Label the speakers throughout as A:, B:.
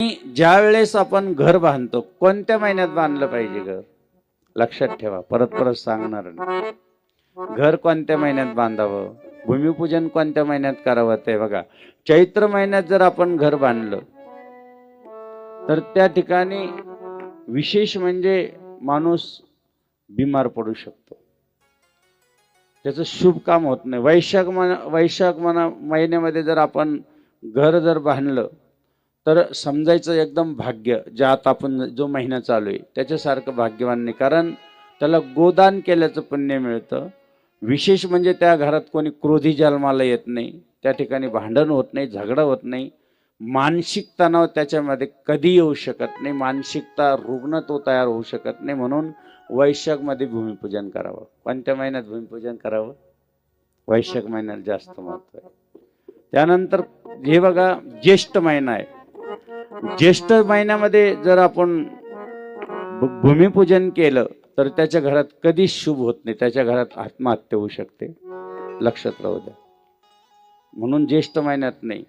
A: ज्या वेळेस आपण घर बांधतो, कोणत्या महिन्यात बांधलं पाहिजे घर? लक्षात ठेवा, परत परत सांगणार नाही. घर कोणत्या महिन्यात बांधावं, भूमिपूजन कोणत्या महिन्यात करावं ते बघा. चैत्र महिन्यात जर आपण घर बांधलं तर त्या ठिकाणी विशेष म्हणजे माणूस बिमार पडू शकतो, त्याचं शुभ काम होत नाही. वैशाख महिन्यामध्ये जर आपण घर जर बांधलं तर समजायचं एकदम भाग्य, ज्यात आपण जो महिना चालू आहे त्याच्यासारखं भाग्यवान नाही, कारण त्याला गोदान केल्याचं पुण्य मिळतं. विशेष म्हणजे त्या घरात कोणी क्रोधी जन्माला येत नाही, त्या ठिकाणी भांडण होत नाही, झगडा होत नाही, मानसिक तणाव त्याच्यामध्ये कधी येऊ शकत नाही, मानसिकता रुग्ण तो तयार होऊ शकत नाही. म्हणून वैशाखमध्ये भूमिपूजन करावं. कोणत्या महिन्यात भूमिपूजन करावं? वैशाख महिन्यात जास्त महत्व आहे. त्यानंतर हे बघा, ज्येष्ठ महिना आहे. ज्येष्ठ महिन्यामध्ये जर आपण भूमिपूजन केलं तर त्याच्या घरात कधीच शुभ होत नाही, त्याच्या घरात आत्महत्या होऊ शकते, लक्षात राहू द्या. म्हणून ज्येष्ठ महिन्यात नाही,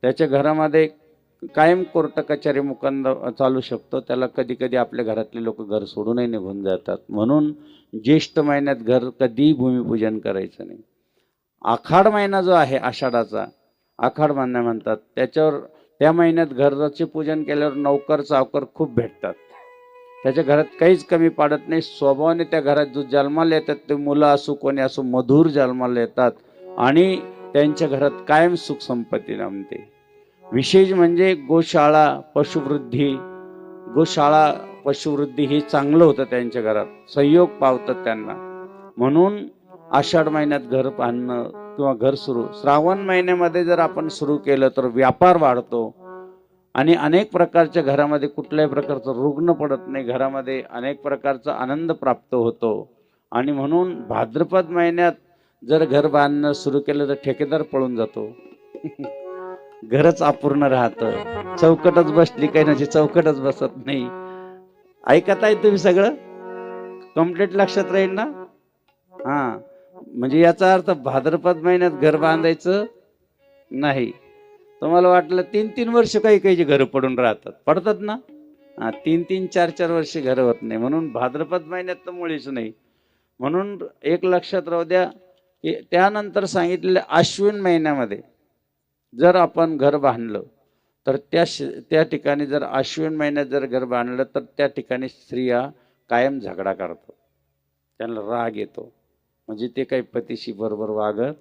A: त्याच्या घरामध्ये कायम कोर्ट कचेरी मुकंद चालू शकतो, त्याला कधी कधी आपल्या घरातले लोक घर सोडूनही निघून जातात. म्हणून ज्येष्ठ महिन्यात घर कधीही भूमिपूजन करायचं नाही. आखाड महिना जो आहे, आषाढाचा आखाड महिना म्हणतात, त्याच्यावर त्या महिन्यात घराचे पूजन केल्यावर नौकर चावकर खूप भेटतात, त्याच्या घरात काहीच कमी पाडत नाही. स्वभावाने त्या घरात जो जन्माला येतात ते मुलं असो कोणी असो मधुर जन्माला येतात आणि त्यांच्या घरात कायम सुख संपत्ती नांदते. विशेष म्हणजे गोशाळा पशुवृद्धी हे चांगलं होतं त्यांच्या घरात, संयोग पावतात त्यांना. म्हणून आषाढ महिन्यात घर बांधणं किंवा घर सुरू, श्रावण महिन्यामध्ये जर आपण सुरू केलं तर व्यापार वाढतो आणि अनेक प्रकारच्या घरामध्ये कुठल्याही प्रकारचं रुग्ण पडत नाही, घरामध्ये अनेक प्रकारचा आनंद प्राप्त होतो. आणि म्हणून भाद्रपद महिन्यात जर घर बांधणं सुरू केलं तर ठेकेदार पळून जातो घरच अपूर्ण राहतं, चौकटच बसली काही नाही, चौकटच बसत नाही. ऐकत आहे तुम्ही सगळं? कम्प्लीट लक्षात राहील ना? हा, म्हणजे याचा अर्थ भाद्रपद महिन्यात घर बांधायचं नाही. तुम्हाला वाटलं 3-3 वर्ष काही काही घरं पडून राहतात, पडतात ना? 3-3, 4-4 वर्ष घरं होत नाही. म्हणून भाद्रपद महिन्यात तर मुळीच नाही. म्हणून एक लक्षात राहू द्या, त्यानंतर सांगितलेल्या अश्विन महिन्यामध्ये जर आपण घर बांधलं तर त्या ठिकाणी जर अश्विन महिन्यात जर घर बांधलं तर त्या ठिकाणी स्त्रिया कायम झगडा करतात, त्यांना राग येतो, म्हणजे ते काही पतीशी बरोबर वागत.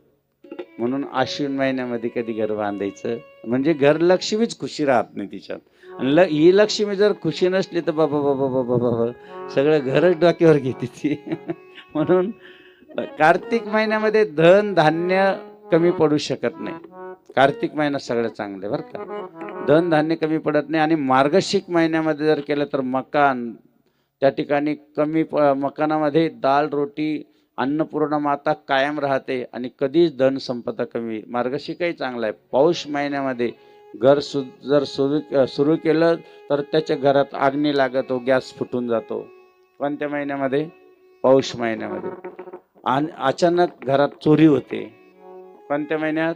A: म्हणून अश्विन महिन्यामध्ये कधी घर बांधायचं म्हणजे घर लक्ष्मीच खुशी राहत नाही तिच्यात. आणि ही लक्ष्मी जर खुशी नसली तर बाबा बाबा बाबा बाबा सगळं घरच डोक्यावर घेते ती म्हणून कार्तिक महिन्यामध्ये धन धान्य कमी पडू शकत नाही. कार्तिक महिना सगळं चांगलं बरं का, धन धान्य कमी पडत नाही. आणि मार्गशीर्ष महिन्यामध्ये जर केलं तर मकान, त्या ठिकाणी कमी मकानामध्ये दाल रोटी अन्नपूर्णा माता कायम राहते आणि कधीच धन संपदा कमी. मार्गशीर्षही चांगला आहे. पौष महिन्यामध्ये घर जर सुरू केलं तर त्याच्या घरात आग्नी लागतो, गॅस फुटून जातो. कोणत्या महिन्यामध्ये? पौष महिन्यामध्ये. आणि अचानक घरात चोरी होते. कोणत्या महिन्यात?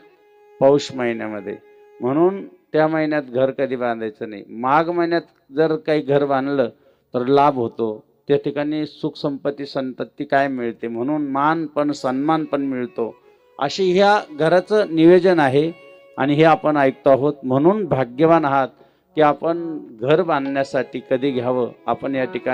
A: पौष महिन्यामध्ये. म्हणून त्या महिन्यात घर कधी बांधायचं नाही. माघ महिन्यात जर काही घर बांधलं तर लाभ होतो, त्या ठिकाणी सुख संपत्ती संतती काय मिळते, म्हणून मान पण सन्मान पण मिळतो. अशी ह्या घराचं नियोजन आहे आणि हे आपण ऐकतो आहोत. म्हणून भाग्यवान आहात की आपण घर बांधण्यासाठी कधी घ्यावं. आपण या ठिकाणी